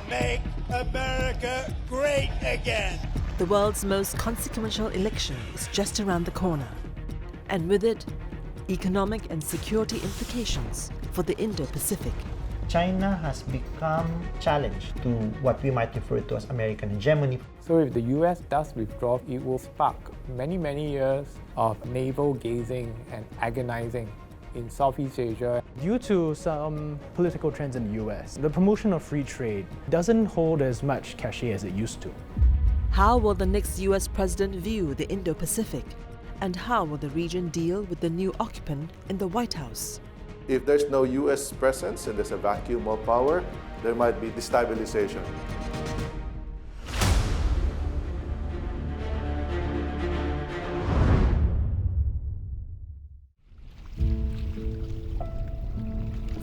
Make America great again. The world's most consequential election is just around the corner, and with it, economic and security implications for the Indo-Pacific. China has become challenged to what we might refer to as American hegemony. So if the US does withdraw, it will spark many years of navel-gazing and agonizing in Southeast Asia. Due to some political trends in the US, the promotion of free trade doesn't hold as much cachet as it used to. How will the next US president view the Indo-Pacific? And how will the region deal with the new occupant in the White House? If there's no US presence and there's a vacuum of power, there might be destabilization.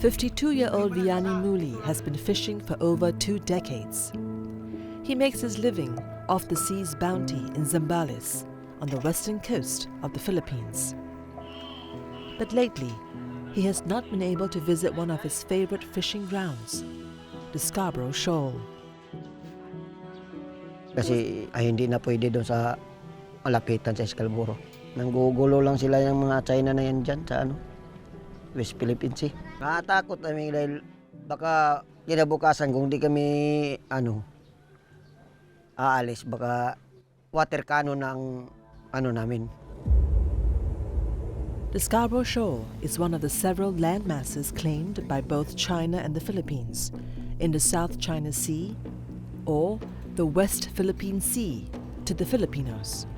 "52-year-old Vianney Muli has been fishing for over 2 decades. He makes his living off the sea's bounty in Zambales, on the western coast of the Philippines. But lately, he has not been able to visit one of his favorite fishing grounds, the Scarborough Shoal. Kasi hindi na pwede doon sa malapitan sa Scarborough. Nanggugulo lang sila yung mga China na yan dyan sa West Philippine Sea. Nakatakot kami dahil baka kinabukasan kung di kami aalis, baka water cannon ng namin. The Scarborough Shoal is one of the several land masses claimed by both China and the Philippines in the South China Sea or the West Philippine Sea to the Filipinos.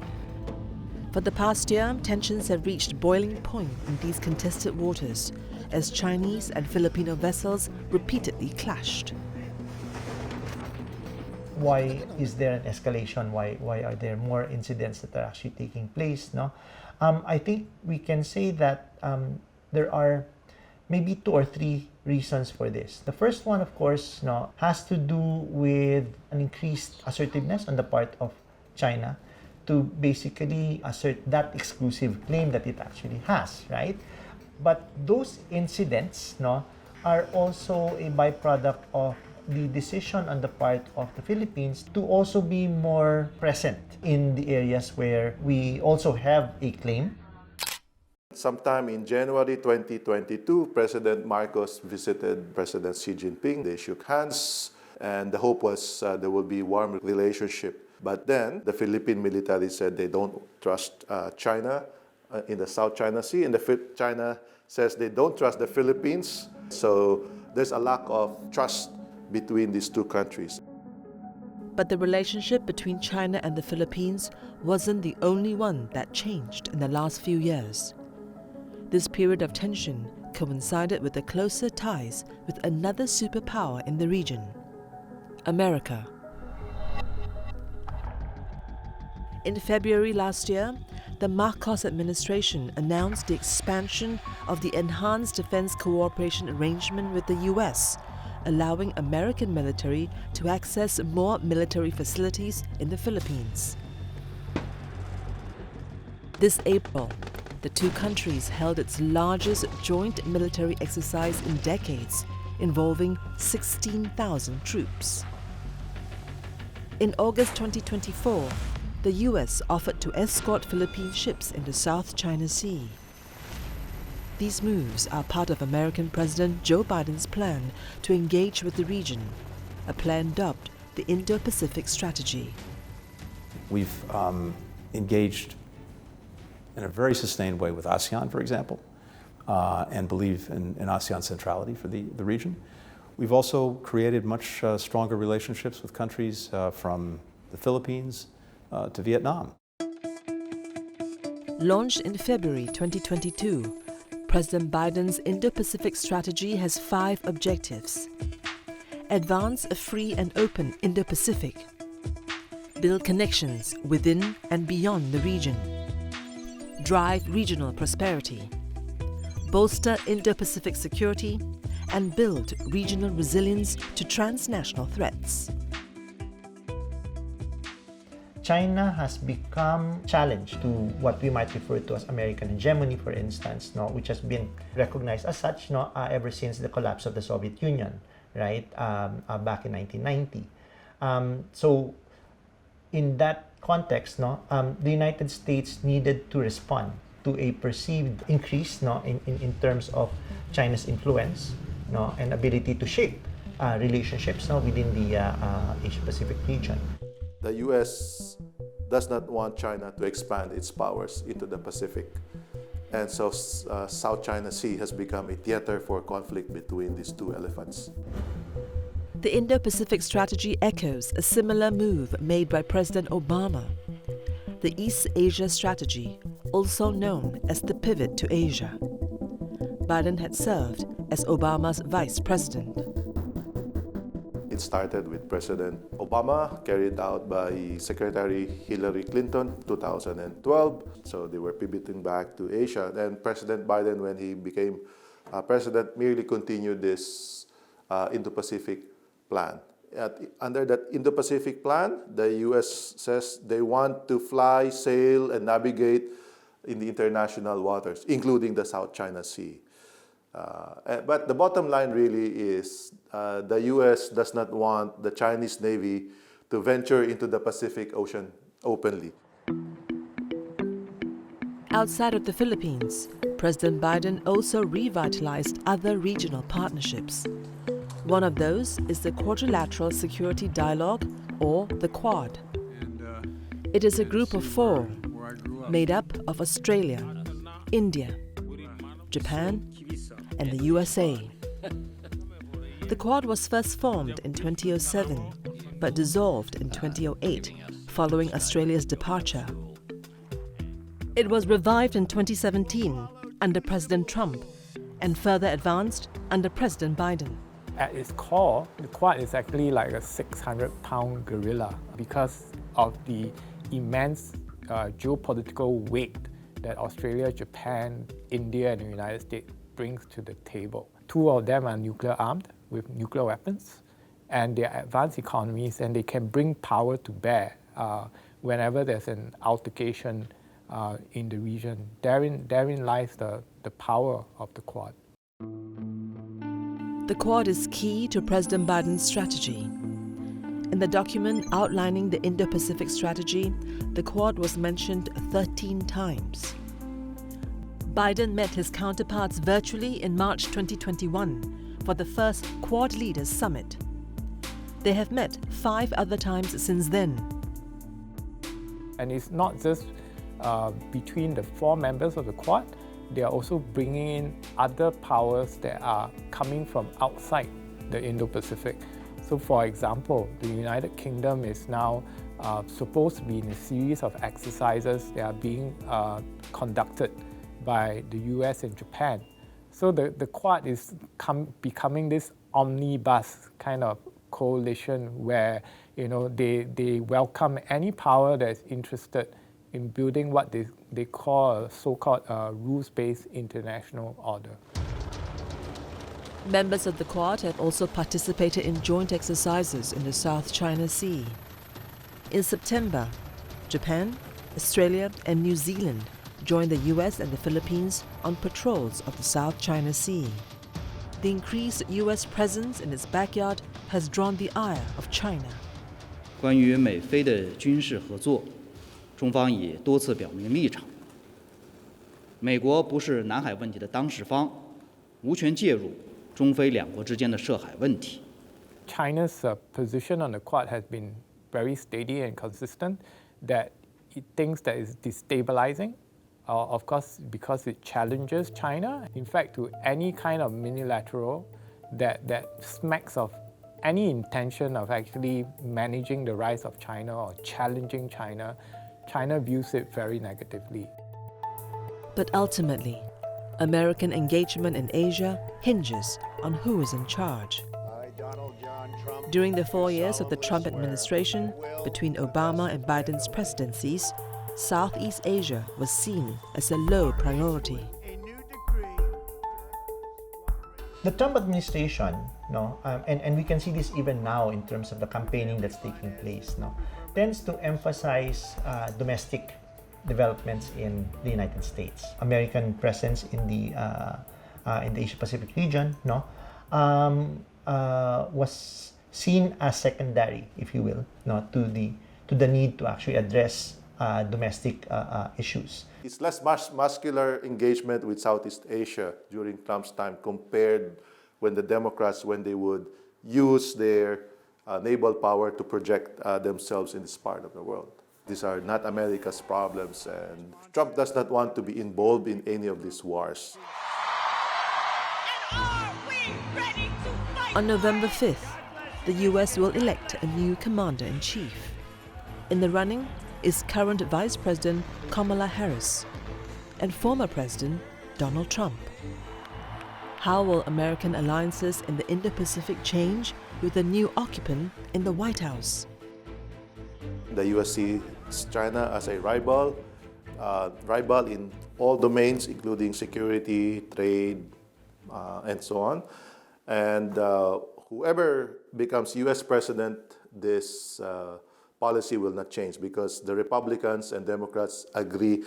For the past year, tensions have reached boiling point in these contested waters as Chinese and Filipino vessels repeatedly clashed. Why is there an escalation? Why are there more incidents that are actually taking place? No, I think we can say that there are maybe 2 or 3 reasons for this. The first one, of course, has to do with an increased assertiveness on the part of China to basically assert that exclusive claim that it actually has, right? But those incidents are also a byproduct of the decision on the part of the Philippines to also be more present in the areas where we also have a claim. Sometime in January 2022, President Marcos visited President Xi Jinping. They shook hands, and the hope was there will be warm relationship. But then the Philippine military said they don't trust China in the South China Sea, and China says they don't trust the Philippines. So there's a lack of trust between these two countries. But the relationship between China and the Philippines wasn't the only one that changed in the last few years. This period of tension coincided with the closer ties with another superpower in the region, America. In February last year, the Marcos administration announced the expansion of the Enhanced Defense Cooperation Arrangement with the US, allowing American military to access more military facilities in the Philippines. This April, the two countries held its largest joint military exercise in decades, involving 16,000 troops. In August 2024, the US offered to escort Philippine ships in the South China Sea. These moves are part of American President Joe Biden's plan to engage with the region, a plan dubbed the Indo-Pacific Strategy. We've engaged in a very sustained way with ASEAN, for example, and believe in ASEAN centrality for the region. We've also created much stronger relationships with countries from the Philippines to Vietnam. Launched in February 2022, President Biden's Indo-Pacific Strategy has 5 objectives. Advance a free and open Indo-Pacific. Build connections within and beyond the region. Drive regional prosperity. Bolster Indo-Pacific security and build regional resilience to transnational threats. China has become challenged to what we might refer to as American hegemony, for instance, which has been recognized as such ever since the collapse of the Soviet Union, right, back in 1990. So in that context, no, the United States needed to respond to a perceived increase, no, in terms of China's influence, no, and ability to shape relationships, no, within the Asia-Pacific region. The U.S. does not want China to expand its powers into the Pacific. And so South China Sea has become a theater for conflict between these two elephants. The Indo-Pacific Strategy echoes a similar move made by President Obama. The East Asia Strategy, also known as the Pivot to Asia. Biden had served as Obama's vice president. It started with President Obama, carried out by Secretary Hillary Clinton, 2012. So they were pivoting back to Asia. Then President Biden, when he became president, merely continued this Indo-Pacific plan. Under that Indo-Pacific plan, the U.S. says they want to fly, sail, and navigate in the international waters, including the South China Sea. But the bottom line really is the U.S. does not want the Chinese Navy to venture into the Pacific Ocean openly. Outside of the Philippines, President Biden also revitalized other regional partnerships. One of those is the Quadrilateral Security Dialogue, or the Quad. It is a group of 4, made up of Australia, India, Japan, and the USA. The Quad was first formed in 2007, but dissolved in 2008 following Australia's departure. It was revived in 2017 under President Trump and further advanced under President Biden. At its core, the Quad is actually like a 600-pound gorilla because of the immense geopolitical weight that Australia, Japan, India, and the United States brings to the table. 2 of them are nuclear armed with nuclear weapons, and they are advanced economies, and they can bring power to bear whenever there's an altercation in the region. Therein lies the power of the Quad. The Quad is key to President Biden's strategy. In the document outlining the Indo-Pacific Strategy, the Quad was mentioned 13 times. Biden met his counterparts virtually in March 2021 for the first Quad Leaders Summit. They have met 5 other times since then. And it's not just between the 4 members of the Quad, they are also bringing in other powers that are coming from outside the Indo-Pacific. So for example, the United Kingdom is now supposed to be in a series of exercises that are being conducted by the US and Japan. So the Quad is becoming this omnibus kind of coalition where they welcome any power that's interested in building what they call a so-called rules-based international order. Members of the Quad have also participated in joint exercises in the South China Sea. In September, Japan, Australia, and New Zealand joined the US and the Philippines on patrols of the South China Sea. The increased US presence in its backyard has drawn the ire of China. 关于美菲的军事合作，中方已多次表明立场。美国不是南海问题的当事方，无权介入中非两国之间的涉海问题。China's position on the Quad has been very steady and consistent, that it thinks that it's destabilizing, of course, because it challenges China. In fact, to any kind of unilateral that smacks of any intention of actually managing the rise of China or challenging China, China views it very negatively. But ultimately, American engagement in Asia hinges on who is in charge. During the 4 years of the Trump administration, between Obama and Biden's presidencies, Southeast Asia was seen as a low priority. The Trump administration, and we can see this even now in terms of the campaigning that's taking place, tends to emphasize domestic developments in the United States, American presence in the Asia-Pacific region, was seen as secondary, if you will, to the need to actually address domestic issues. It's less muscular engagement with Southeast Asia during Trump's time compared when the Democrats, when they would use their naval power to project themselves in this part of the world. These are not America's problems, and Trump does not want to be involved in any of these wars. On November 5th, the US will elect a new commander-in-chief. In the running is current Vice-President Kamala Harris and former President Donald Trump. How will American alliances in the Indo-Pacific change with the new occupant in the White House? The US sees China as a rival in all domains, including security, trade, and so on. And whoever becomes US president, this policy will not change because the Republicans and Democrats agree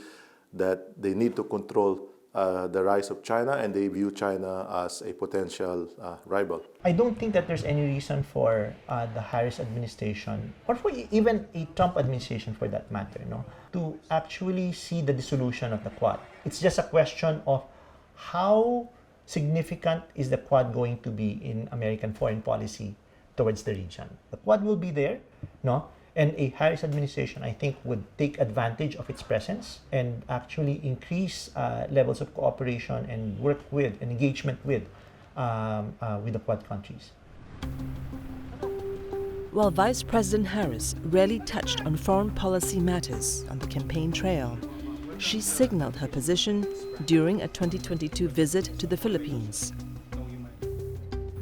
that they need to control the rise of China, and they view China as a potential rival. I don't think that there's any reason for the Harris administration, or for even a Trump administration for that matter, to actually see the dissolution of the Quad. It's just a question of how significant is the Quad going to be in American foreign policy towards the region. The Quad will be there, and a Harris administration, I think, would take advantage of its presence and actually increase levels of cooperation and work with and engagement with the Quad countries. While Vice President Harris rarely touched on foreign policy matters on the campaign trail, she signaled her position during a 2022 visit to the Philippines.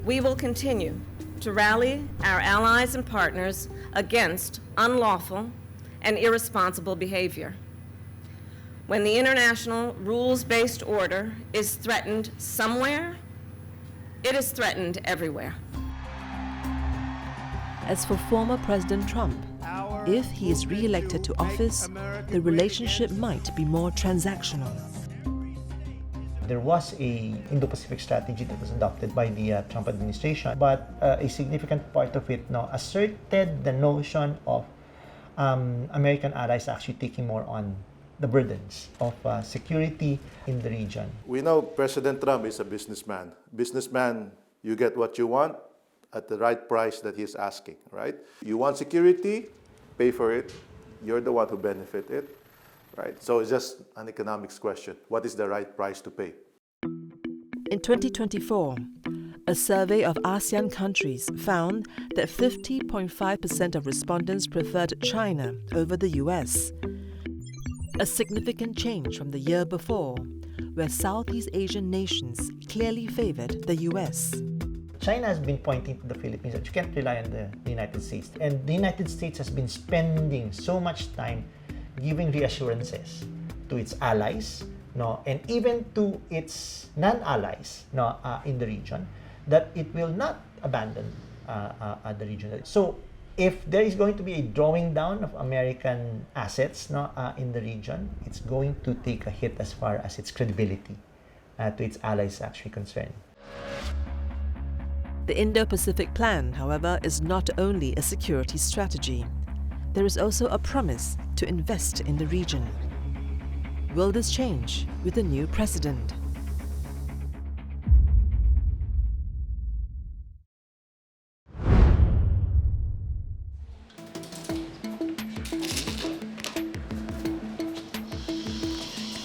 We will continue to rally our allies and partners against unlawful and irresponsible behavior. When the international rules-based order is threatened somewhere, it is threatened everywhere. As for former President Trump, if he is re-elected to office, the relationship might be more transactional. There was a Indo-Pacific strategy that was adopted by the Trump administration, but a significant part of it asserted the notion of American allies actually taking more on the burdens of security in the region. We know President Trump is a businessman. Businessman, you get what you want at the right price that he's asking, right? You want security, pay for it. You're the one who benefit it. Right. So it's just an economics question. What is the right price to pay? In 2024, a survey of ASEAN countries found that 50.5% of respondents preferred China over the US, a significant change from the year before, where Southeast Asian nations clearly favored the US. China has been pointing to the Philippines that you can't rely on the United States. And the United States has been spending so much time giving reassurances to its allies, and even to its non-allies, in the region, that it will not abandon the region. So, if there is going to be a drawing down of American assets, in the region, it's going to take a hit as far as its credibility to its allies is actually concerned. The Indo-Pacific Plan, however, is not only a security strategy. There is also a promise to invest in the region. Will this change with the new president?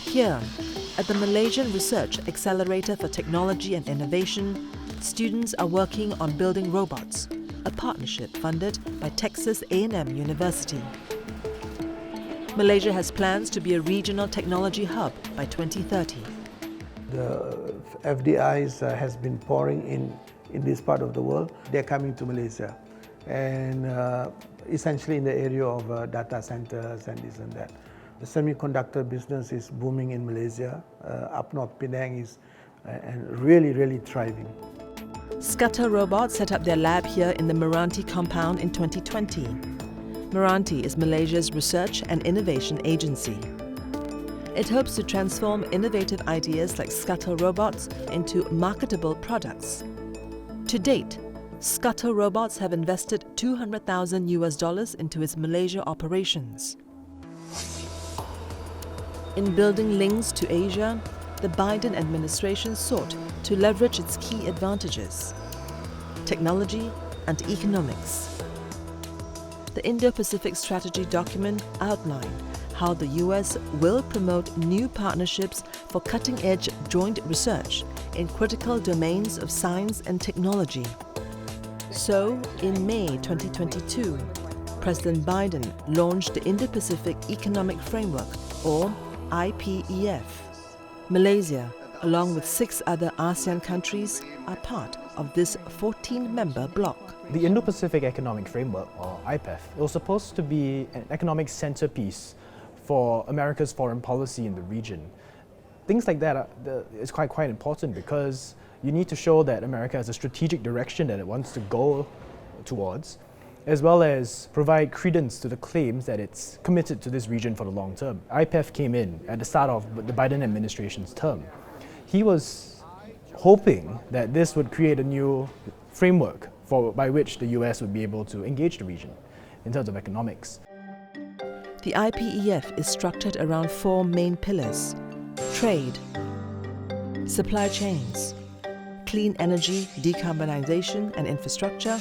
Here, at the Malaysian Research Accelerator for Technology and Innovation, students are working on building robots, a partnership funded by Texas A&M University. Malaysia has plans to be a regional technology hub by 2030. The FDIs has been pouring in this part of the world. They're coming to Malaysia, and essentially in the area of data centers and this and that. The semiconductor business is booming in Malaysia. Up north, Penang is and really thriving. Scutta Robots set up their lab here in the Meranti compound in 2020. Meranti is Malaysia's research and innovation agency. It hopes to transform innovative ideas like Scutta Robots into marketable products. To date, Scuttle Robots have invested $200,000 into its Malaysia operations. In building links to Asia, the Biden administration sought to leverage its key advantages: technology and economics. The Indo-Pacific Strategy document outlined how the US will promote new partnerships for cutting-edge joint research in critical domains of science and technology. So, in May 2022, President Biden launched the Indo-Pacific Economic Framework, or IPEF. Malaysia, along with 6 other ASEAN countries, are part of this 14-member bloc. The Indo-Pacific Economic Framework, or IPEF, was supposed to be an economic centerpiece for America's foreign policy in the region. Things like that is quite important because you need to show that America has a strategic direction that it wants to go towards, as well as provide credence to the claims that it's committed to this region for the long term. IPEF came in at the start of the Biden administration's term. He was hoping that this would create a new framework by which the US would be able to engage the region in terms of economics. The IPEF is structured around 4 main pillars: trade, supply chains, clean energy, decarbonization and infrastructure,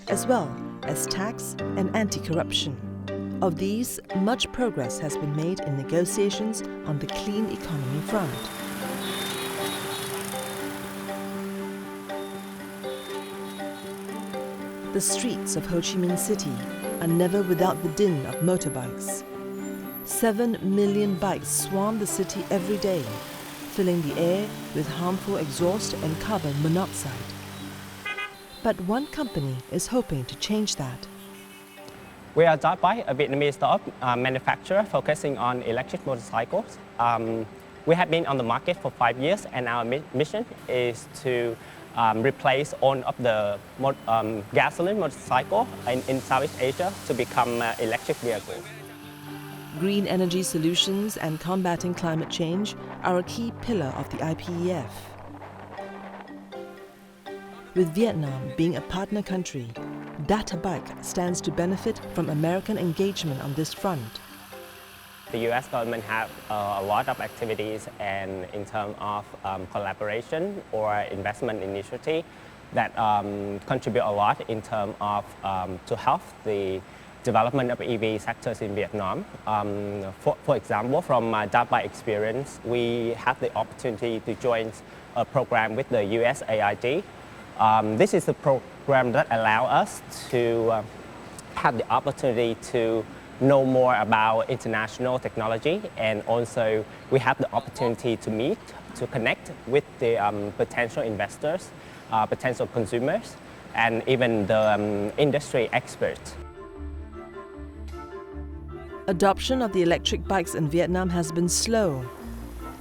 as well as tax and anti-corruption. Of these, much progress has been made in negotiations on the clean economy front. The streets of Ho Chi Minh City are never without the din of motorbikes. 7 million bikes swarm the city every day, filling the air with harmful exhaust and carbon monoxide. But one company is hoping to change that. We are Bike, a Vietnamese startup manufacturer focusing on electric motorcycles. We have been on the market for 5 years, and our mission is to replace all of the gasoline motorcycle in Southeast Asia to become electric vehicles. Green energy solutions and combating climate change are a key pillar of the IPEF. With Vietnam being a partner country, Bike stands to benefit from American engagement on this front. The US government have a lot of activities and in terms of collaboration or investment initiative that contribute a lot in terms of to help the development of EV sectors in Vietnam. For example, from my Bike experience, we have the opportunity to join a program with the USAID. This is a program that allows us to have the opportunity to know more about international technology, and also we have the opportunity to meet, to connect with the potential investors, potential consumers, and even the industry experts. Adoption of the electric bikes in Vietnam has been slow.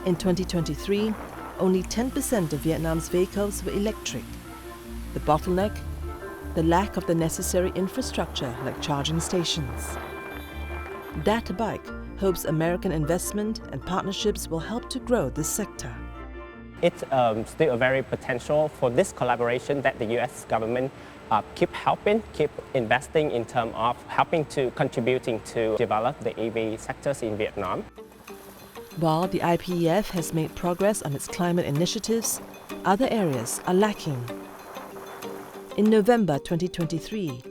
In 2023, only 10% of Vietnam's vehicles were electric. The bottleneck? The lack of the necessary infrastructure like charging stations. Bike hopes American investment and partnerships will help to grow this sector. It's still a very potential for this collaboration that the US government keep investing in terms of helping to contributing to develop the EV sectors in Vietnam. While the IPEF has made progress on its climate initiatives, other areas are lacking. In November 2023,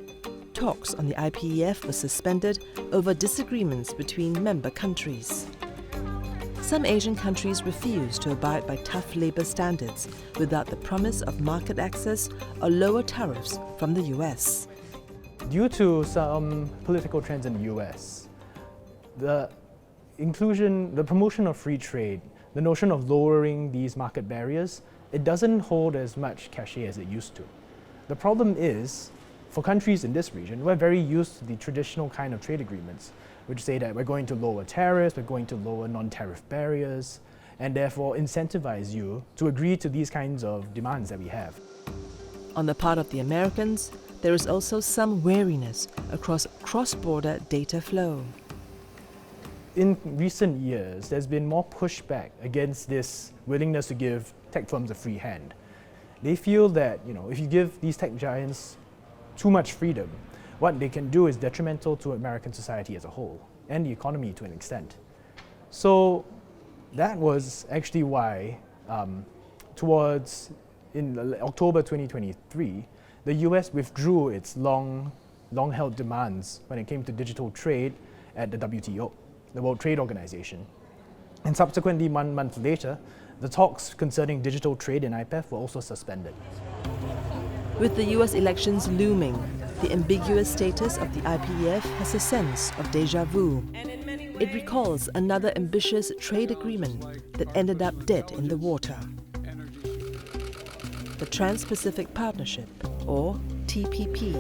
talks on the IPEF were suspended over disagreements between member countries. Some Asian countries refuse to abide by tough labor standards without the promise of market access or lower tariffs from the US. Due to some political trends in the US, the promotion of free trade, the notion of lowering these market barriers, it doesn't hold as much cachet as it used to. The problem is, for countries in this region, we're very used to the traditional kind of trade agreements, which say that we're going to lower tariffs, we're going to lower non-tariff barriers, and therefore incentivize you to agree to these kinds of demands that we have. On the part of the Americans, there is also some wariness across cross-border data flow. In recent years, there's been more pushback against this willingness to give tech firms a free hand. They feel that, if you give these tech giants too much freedom, what they can do is detrimental to American society as a whole and the economy to an extent. So that was actually why in October 2023, the US withdrew its long-held demands when it came to digital trade at the WTO, the World Trade Organization. And subsequently, 1 month later, the talks concerning digital trade in IPEF were also suspended. With the US elections looming, the ambiguous status of the IPEF has a sense of déjà vu. It recalls another ambitious trade agreement that ended up dead in the water. The Trans-Pacific Partnership, or TPP.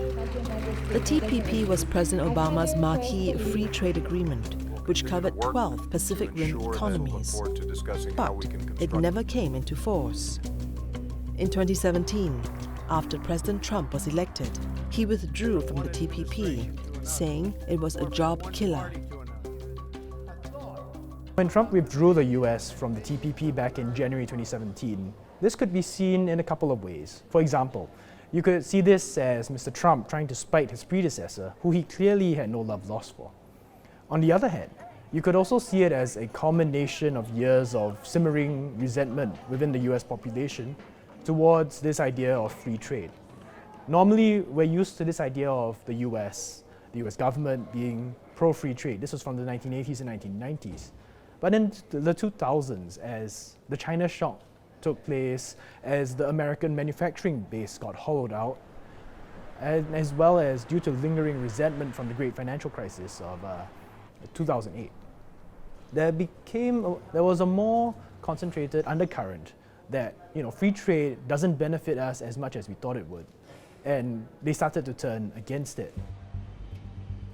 The TPP was President Obama's marquee free trade agreement, which covered 12 Pacific Rim economies. But it never came into force. In 2017, after President Trump was elected, he withdrew from the TPP, saying it was a job killer. When Trump withdrew the US from the TPP back in January 2017, this could be seen in a couple of ways. For example, you could see this as Mr. Trump trying to spite his predecessor, who he clearly had no love lost for. On the other hand, you could also see it as a culmination of years of simmering resentment within the US population towards this idea of free trade. Normally, we're used to this idea of the US government being pro-free trade. This was from the 1980s and 1990s. But in the 2000s, as the China shock took place, as the American manufacturing base got hollowed out, and as well as due to lingering resentment from the great financial crisis of 2008, there was a more concentrated undercurrent that free trade doesn't benefit us as much as we thought it would, and they started to turn against it.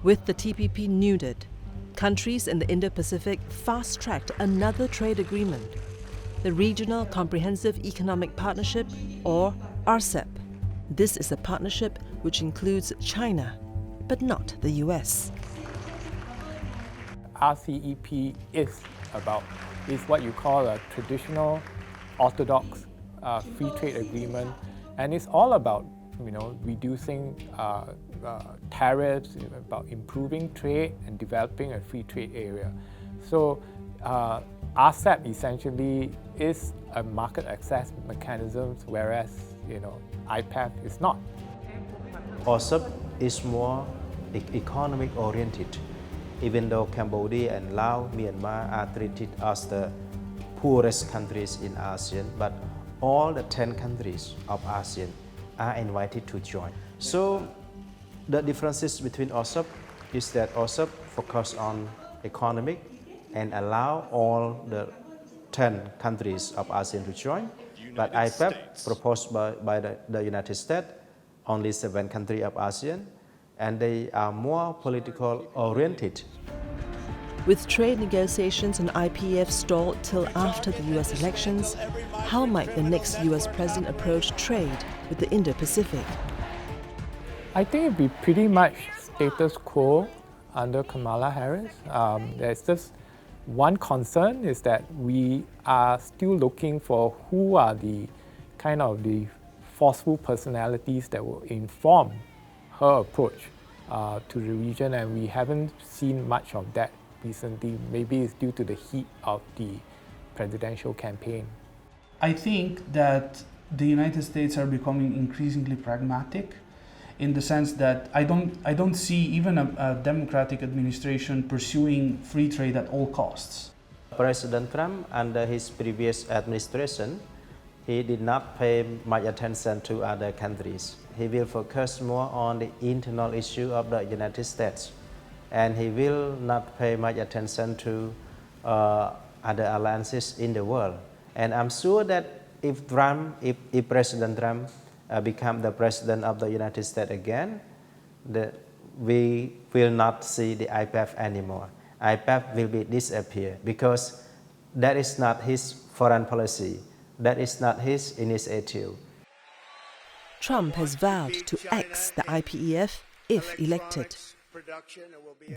With the TPP nuded, countries in the Indo-Pacific fast-tracked another trade agreement, the Regional Comprehensive Economic Partnership, or RCEP. This is a partnership which includes China, but not the US. RCEP is what you call a traditional orthodox free trade agreement, and it's all about reducing tariffs, about improving trade and developing a free trade area. So RCEP essentially is a market access mechanism, whereas IPEF is not. RCEP is more economic oriented, even though Cambodia and Laos, Myanmar are treated as the poorest countries in ASEAN, but all the 10 countries of ASEAN are invited to join. So the differences between RCEP is that RCEP focuses on economic and allow all the 10 countries of ASEAN to join, but IPEF proposed by the United States, only 7 countries of ASEAN, and they are more political oriented. With trade negotiations on IPEF stalled till after the US elections, how might the next US president approach trade with the Indo-Pacific? I think it'd be pretty much status quo under Kamala Harris. There's just one concern is that we are still looking for who are the kind of the forceful personalities that will inform her approach to the region, and we haven't seen much of that recently. Maybe it's due to the heat of the presidential campaign. I think that the United States are becoming increasingly pragmatic, in the sense that I don't see even a Democratic administration pursuing free trade at all costs. President Trump, under his previous administration, he did not pay much attention to other countries. He will focus more on the internal issue of the United States, and he will not pay much attention to other alliances in the world. And I'm sure that if President Trump become the president of the United States again, we will not see the IPEF anymore. IPEF will be disappear because that is not his foreign policy. That is not his initiative. Trump has vowed to axe the IPEF if elected.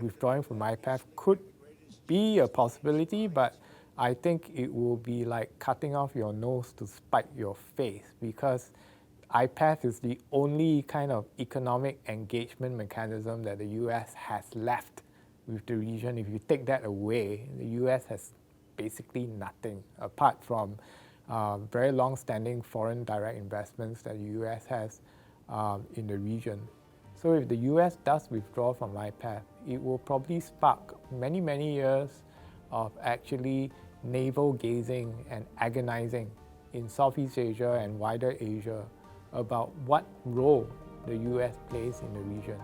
Withdrawing from IPEF could be a possibility, but I think it will be like cutting off your nose to spite your face, because IPEF is the only kind of economic engagement mechanism that the US has left with the region. If you take that away, the US has basically nothing apart from very long-standing foreign direct investments that the US has in the region. So if the US does withdraw from IPEF, it will probably spark many, many years of actually navel-gazing and agonizing in Southeast Asia and wider Asia about what role the US plays in the region.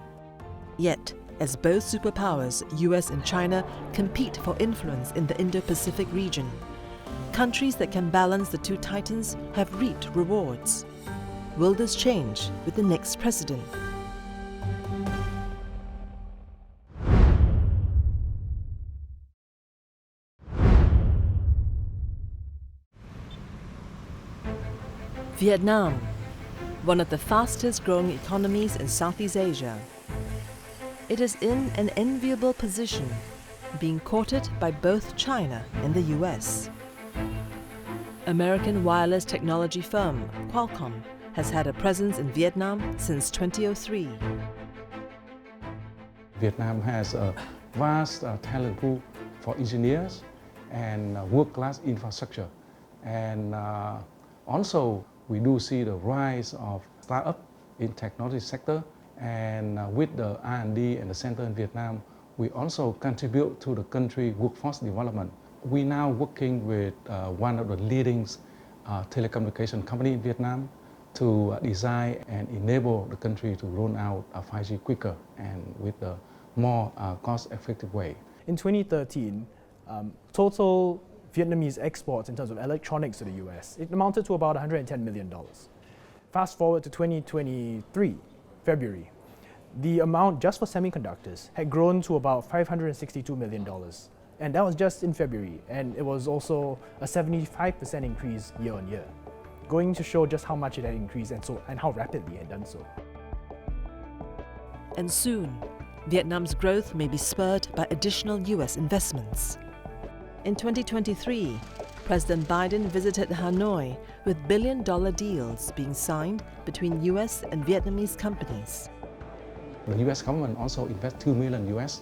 Yet, as both superpowers, US and China, compete for influence in the Indo-Pacific region, countries that can balance the two titans have reaped rewards. Will this change with the next president? Vietnam, one of the fastest growing economies in Southeast Asia. It is in an enviable position, being courted by both China and the US. American wireless technology firm Qualcomm has had a presence in Vietnam since 2003. Vietnam has a vast talent pool for engineers and world-class infrastructure. And also, we do see the rise of startup in technology sector, and with the R&D and the center in Vietnam, we also contribute to the country workforce development. We now working with one of the leading telecommunication company in Vietnam to design and enable the country to roll out 5G quicker and with a more cost-effective way. In 2013, total Vietnamese exports in terms of electronics to the US, it amounted to about $110 million. Fast forward to 2023, February, the amount just for semiconductors had grown to about $562 million. And that was just in February, and it was also a 75% increase year on year, going to show just how much it had increased and how rapidly it had done so. And soon, Vietnam's growth may be spurred by additional US investments. In 2023, President Biden visited Hanoi with billion-dollar deals being signed between US and Vietnamese companies. The US government also invests $2 million US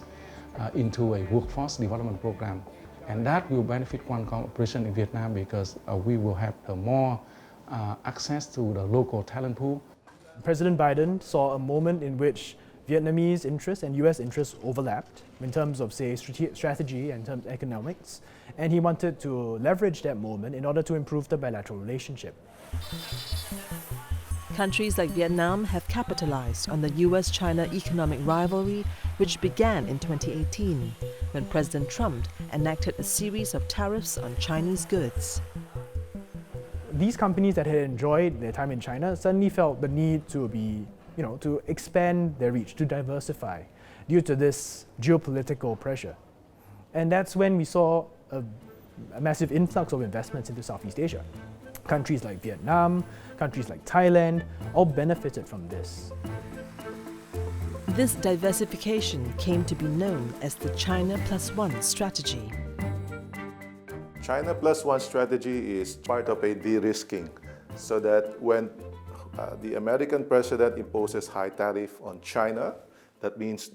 into a workforce development program, and that will benefit Qualcomm operation in Vietnam because we will have more access to the local talent pool. President Biden saw a moment in which Vietnamese interests and US interests overlapped in terms of, say, strategy and in terms of economics, and he wanted to leverage that moment in order to improve the bilateral relationship. Countries like Vietnam have capitalized on the US-China economic rivalry, which began in 2018, when President Trump enacted a series of tariffs on Chinese goods. These companies that had enjoyed their time in China suddenly felt the need to to expand their reach, to diversify, due to this geopolitical pressure. And that's when we saw a massive influx of investments into Southeast Asia. Countries like Vietnam, countries like Thailand, all benefited from this. This diversification came to be known as the China Plus One strategy. China Plus One strategy is part of a de-risking, so that when the American president imposes high tariff on China, that means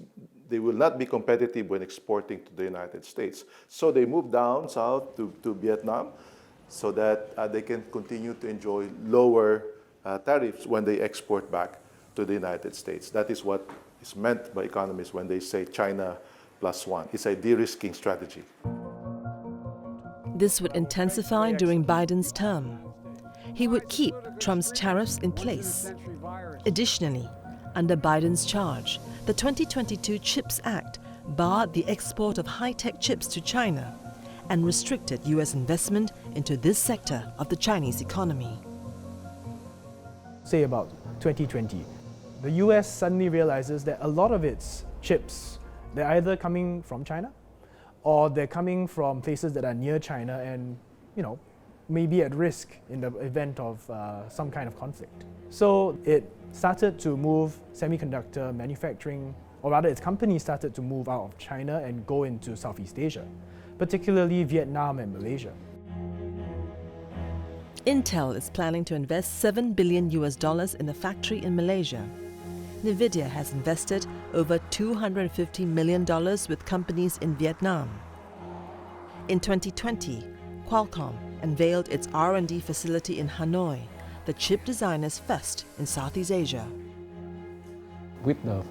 they will not be competitive when exporting to the United States. So they move down south to Vietnam so that they can continue to enjoy lower tariffs when they export back to the United States. That is what is meant by economists when they say China Plus One. It's a de-risking strategy. This would intensify during Biden's term. He would keep Trump's tariffs in place. Additionally, under Biden's charge, the 2022 CHIPS Act barred the export of high-tech chips to China and restricted US investment into this sector of the Chinese economy. Say about 2020, the US suddenly realizes that a lot of its chips, they're either coming from China or they're coming from places that are near China and, may be at risk in the event of some kind of conflict. So it started to move semiconductor manufacturing, or rather its companies started to move out of China and go into Southeast Asia. particularly Vietnam and Malaysia. Intel is planning to invest $7 billion in a factory in Malaysia. Nvidia has invested over $250 million with companies in Vietnam. In 2020, Qualcomm unveiled its R&D facility in Hanoi, the chip designers' fest in Southeast Asia. With the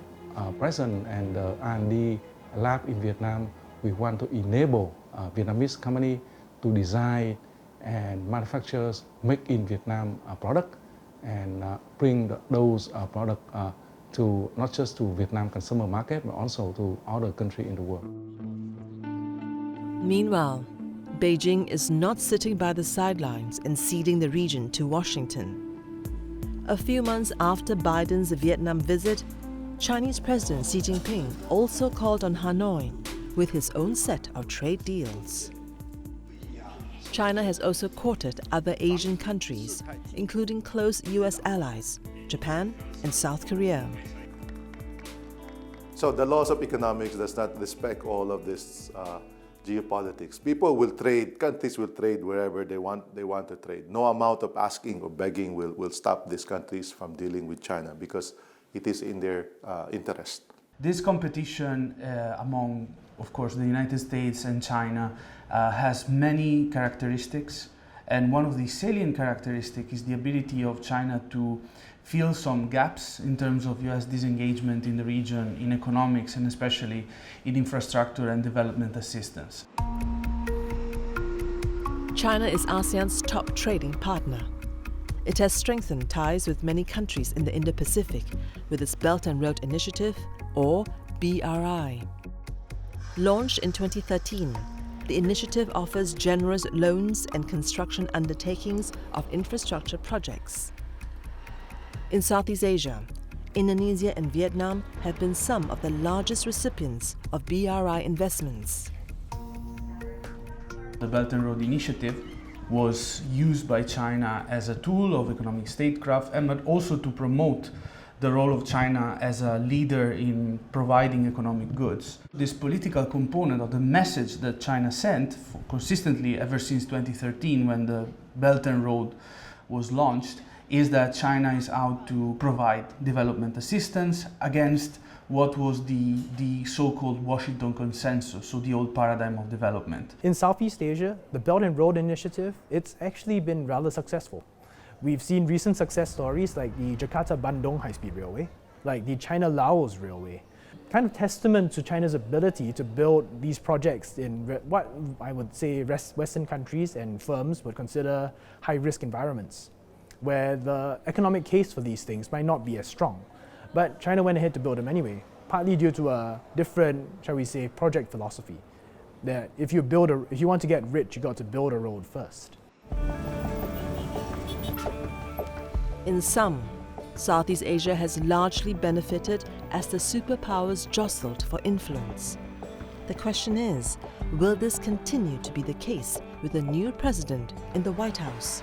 presence and the R&D lab in Vietnam, we want to enable Vietnamese company to design and manufacturers make in Vietnam product and bring those products to not just to Vietnam consumer market, but also to other countries in the world. Meanwhile, Beijing is not sitting by the sidelines and ceding the region to Washington. A few months after Biden's Vietnam visit, Chinese President Xi Jinping also called on Hanoi with his own set of trade deals. China has also courted other Asian countries, including close US allies, Japan and South Korea. So the laws of economics does not respect all of this geopolitics. People will trade, countries will trade wherever they want to trade. No amount of asking or begging will stop these countries from dealing with China because it is in their interest. This competition among, of course, the United States and China has many characteristics, and one of the salient characteristics is the ability of China to fill some gaps in terms of US disengagement in the region, in economics, and especially in infrastructure and development assistance. China is ASEAN's top trading partner. It has strengthened ties with many countries in the Indo-Pacific with its Belt and Road Initiative, or BRI. Launched in 2013, the initiative offers generous loans and construction undertakings of infrastructure projects. In Southeast Asia, Indonesia and Vietnam have been some of the largest recipients of BRI investments. The Belt and Road Initiative was used by China as a tool of economic statecraft, but also to promote the role of China as a leader in providing economic goods. This political component of the message that China sent consistently ever since 2013, when the Belt and Road was launched, is that China is out to provide development assistance against what was the so-called Washington Consensus, so the old paradigm of development. In Southeast Asia, the Belt and Road Initiative, it's actually been rather successful. We've seen recent success stories like the Jakarta-Bandung high-speed railway, like the China-Laos railway, kind of testament to China's ability to build these projects in what I would say Western countries and firms would consider high-risk environments, where the economic case for these things might not be as strong. But China went ahead to build them anyway, partly due to a different, shall we say, project philosophy, that if you want to get rich, you got to build a road first. In sum, Southeast Asia has largely benefited as the superpowers jostled for influence. The question is, will this continue to be the case with the new president in the White House?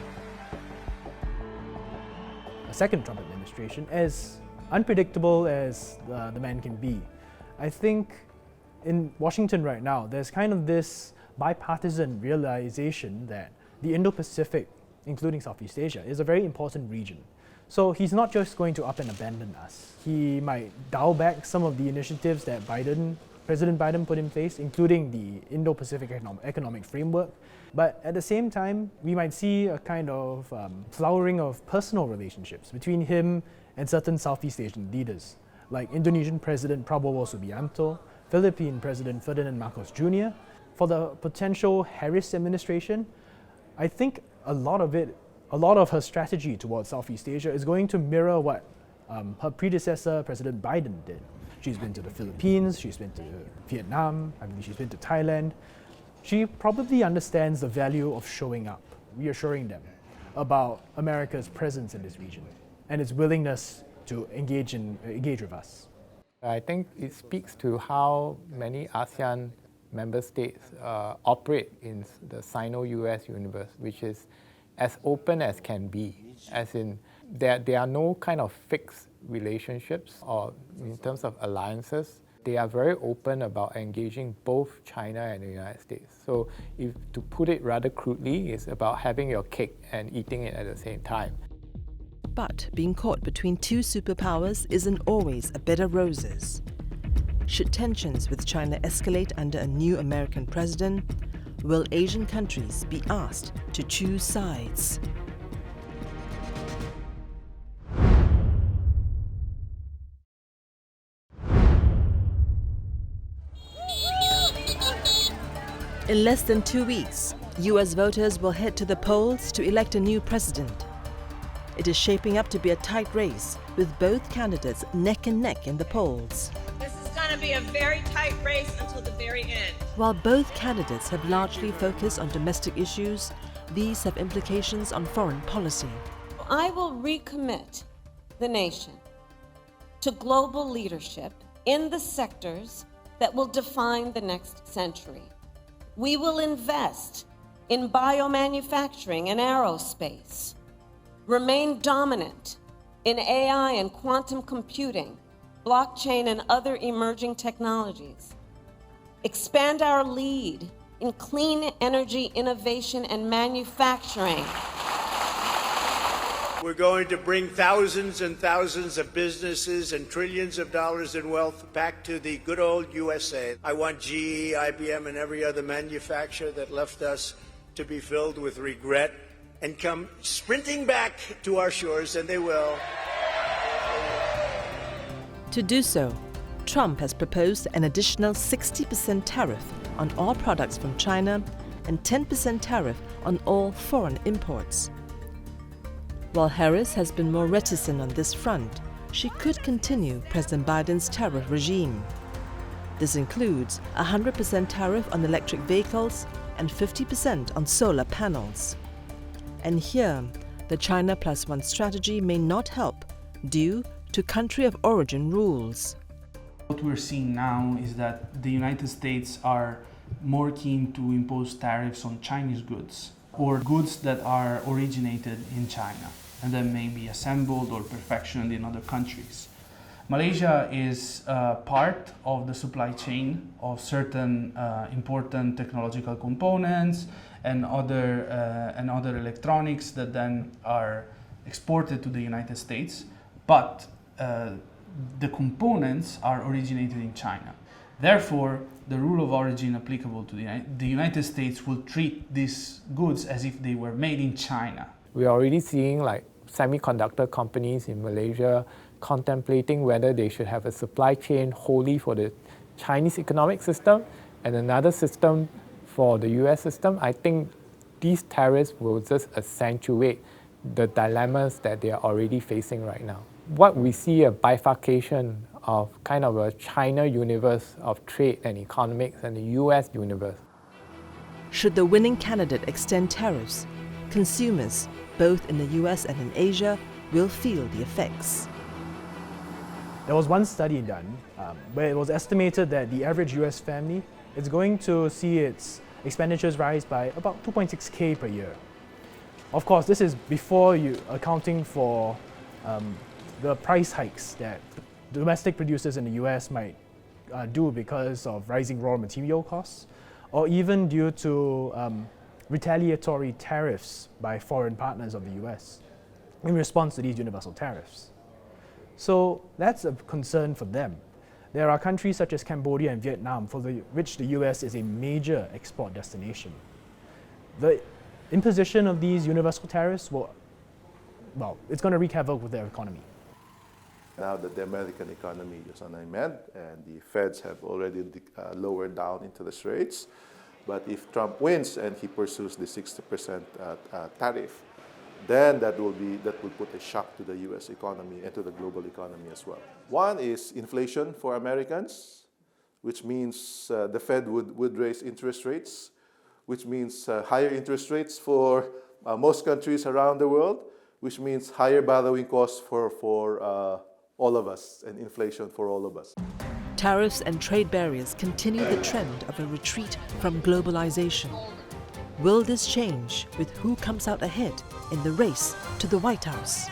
A second Trump administration, as unpredictable as the man can be. I think in Washington right now, there's kind of this bipartisan realization that the Indo-Pacific, including Southeast Asia, is a very important region. So he's not just going to up and abandon us. He might dial back some of the initiatives that President Biden put in place, including the Indo-Pacific economic framework. But at the same time, we might see a kind of flowering of personal relationships between him and certain Southeast Asian leaders, like Indonesian President Prabowo Subianto, Philippine President Ferdinand Marcos Jr. For the potential Harris administration, I think a lot of her strategy towards Southeast Asia is going to mirror what her predecessor, President Biden, did. She's been to the Philippines, she's been to Vietnam, I believe she's been to Thailand. She probably understands the value of showing up, reassuring them about America's presence in this region and its willingness to engage with us. I think it speaks to how many ASEAN member states operate in the Sino-US universe, which is as open as can be, as in there are no kind of fixed relationships or in terms of alliances. They are very open about engaging both China and the United States. So if to put it rather crudely, it's about having your cake and eating it at the same time. But being caught between two superpowers isn't always a bed of roses. Should tensions with China escalate under a new American president, will Asian countries be asked to choose sides? In less than 2 weeks, US voters will head to the polls to elect a new president. It is shaping up to be a tight race, with both candidates neck and neck in the polls. This is going to be a very tight race until the very end. While both candidates have largely focused on domestic issues, these have implications on foreign policy. I will recommit the nation to global leadership in the sectors that will define the next century. We will invest in biomanufacturing and aerospace, remain dominant in AI and quantum computing, blockchain and other emerging technologies, expand our lead in clean energy innovation and manufacturing. We're going to bring thousands and thousands of businesses and trillions of dollars in wealth back to the good old USA. I want GE, IBM, and every other manufacturer that left us to be filled with regret and come sprinting back to our shores, and they will. To do so, Trump has proposed an additional 60% tariff on all products from China and 10% tariff on all foreign imports. While Harris has been more reticent on this front, she could continue President Biden's tariff regime. This includes a 100% tariff on electric vehicles and 50% on solar panels. And here, the China Plus One strategy may not help due to country of origin rules. What we're seeing now is that the United States are more keen to impose tariffs on Chinese goods or goods that are originated in China and then may be assembled or perfectioned in other countries. Malaysia is part of the supply chain of certain important technological components and other electronics that then are exported to the United States, but the components are originated in China. Therefore, the rule of origin applicable to the United States will treat these goods as if they were made in China. We are already seeing like semiconductor companies in Malaysia contemplating whether they should have a supply chain wholly for the Chinese economic system and another system for the US system. I think these tariffs will just accentuate the dilemmas that they are already facing right now. What we see a bifurcation of kind of a China universe of trade and economics and the US universe. Should the winning candidate extend tariffs, consumers, both in the US and in Asia, will feel the effects. There was one study done where it was estimated that the average US family is going to see its expenditures rise by about 2.6K per year. Of course, this is before you accounting for the price hikes that domestic producers in the US might do because of rising raw material costs, or even due to retaliatory tariffs by foreign partners of the US in response to these universal tariffs. So that's a concern for them. There are countries such as Cambodia and Vietnam for which the US is a major export destination. The imposition of these universal tariffs it's going to wreak havoc with their economy. Now that the American economy is on a mend and the Feds have already lowered down interest rates, but if Trump wins and he pursues the 60% tariff, then that will put a shock to the U.S. economy and to the global economy as well. One is inflation for Americans, which means the Fed would raise interest rates, which means higher interest rates for most countries around the world, which means higher borrowing costs for all of us and inflation for all of us. Tariffs and trade barriers continue the trend of a retreat from globalization. Will this change with who comes out ahead in the race to the White House?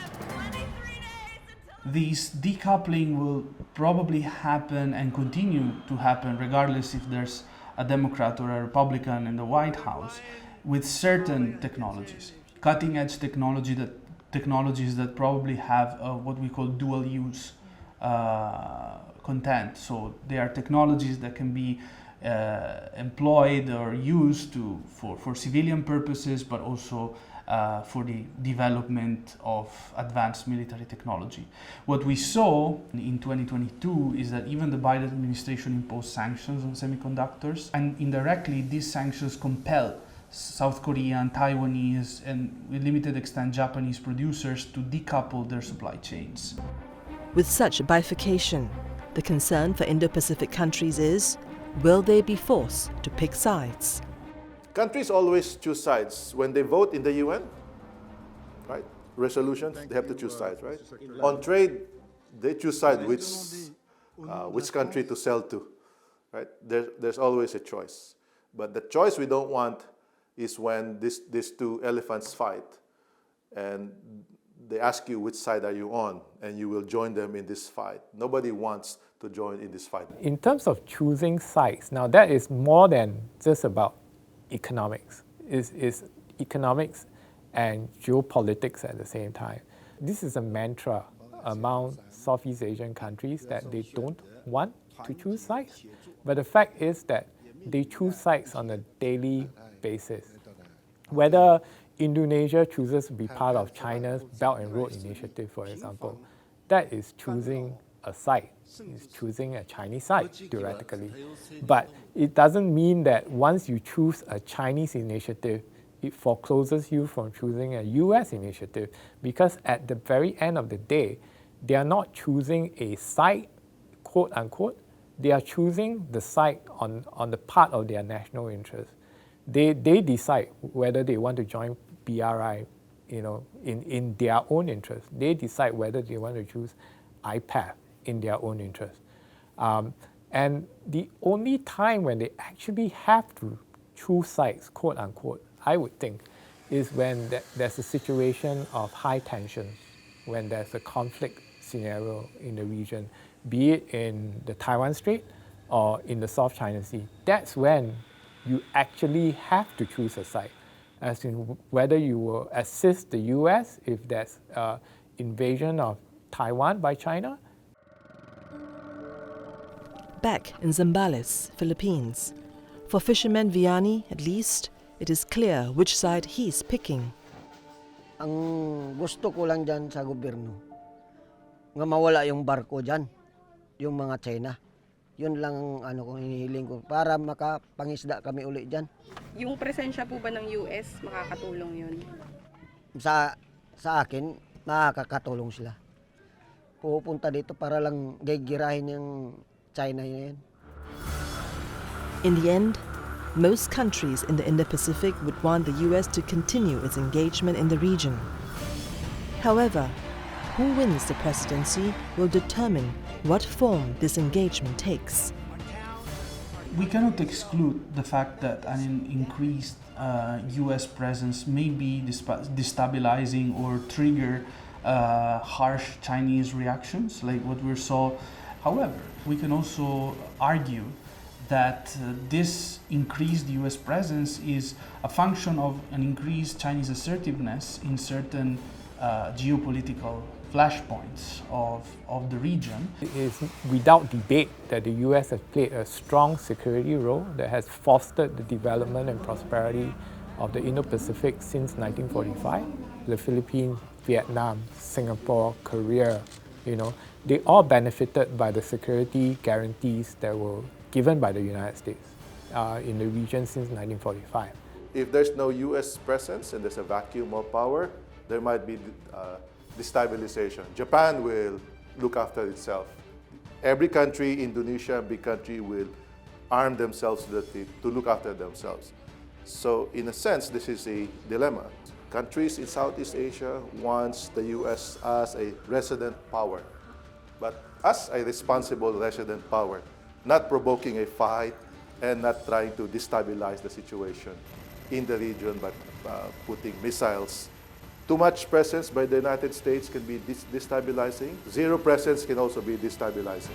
this decoupling will probably happen and continue to happen regardless if there's a Democrat or a Republican in the White House, with certain technologies, cutting-edge technologies that probably have what we call dual use content. So they are technologies that can be employed or used for civilian purposes, but also for the development of advanced military technology. What we saw in 2022 is that even the Biden administration imposed sanctions on semiconductors, and indirectly these sanctions compel South Korean, Taiwanese, and with limited extent Japanese producers to decouple their supply chains. With such bifurcation, the concern for Indo-Pacific countries is, will they be forced to pick sides? Countries always choose sides. When they vote in the UN, right, resolutions, they have to choose sides, right? On trade, they choose sides which country to sell to, right? There's always a choice. But the choice we don't want is when these two elephants fight and they ask you which side are you on, and you will join them in this fight. Nobody wants to join in this fight. In terms of choosing sides, now that is more than just about economics. It's economics and geopolitics at the same time. This is a mantra among Southeast Asian countries that they don't want to choose sides, but the fact is that they choose sides on a daily basis. Whether Indonesia chooses to be part of China's Belt and Road Initiative, for example, that is choosing a side. It's choosing a Chinese side, theoretically. But it doesn't mean that once you choose a Chinese initiative, it forecloses you from choosing a US initiative, because at the very end of the day, they are not choosing a side, quote unquote, they are choosing the side on the part of their national interest. They decide whether they want to join BRI, in their own interest. They decide whether they want to choose IPEF in their own interest. And the only time when they actually have to choose sides, quote unquote, I would think, is when there's a situation of high tension, when there's a conflict scenario in the region, be it in the Taiwan Strait or in the South China Sea. That's when you actually have to choose a side, as in whether you will assist the US if there's invasion of Taiwan by China. Back in Zambales, Philippines, for fisherman Vianney, at least, it is clear which side he's picking. Ang gusto ko lang dyan sa gobyerno, nga mawala yung barko dyan, yung mga China. Yun lang ang kung hinihiling ko para makapangisda kami uli dyan. Yung presensya po ba ng US makakatulong yun? Sa akin, makakatulong sila. Pupunta dito para lang gigirahin yung China yan. In the end, most countries in the Indo-Pacific would want the US to continue its engagement in the region. However, who wins the presidency will determine what form this engagement takes. We cannot exclude the fact that an increased US presence may be destabilizing or trigger harsh Chinese reactions like what we saw. However, we can also argue that this increased US presence is a function of an increased Chinese assertiveness in certain geopolitical flashpoints of the region. It is without debate that the US has played a strong security role that has fostered the development and prosperity of the Indo-Pacific since 1945. The Philippines, Vietnam, Singapore, Korea, they all benefited by the security guarantees that were given by the United States in the region since 1945. If there's no US presence and there's a vacuum of power, there might be destabilization. Japan will look after itself. Every country, Indonesia, big country, will arm themselves to the teeth to look after themselves. So in a sense, this is a dilemma. Countries in Southeast Asia wants the US as a resident power, but as a responsible resident power, not provoking a fight and not trying to destabilize the situation in the region, but putting missiles Too much presence by the United States can be destabilizing. Zero presence can also be destabilizing.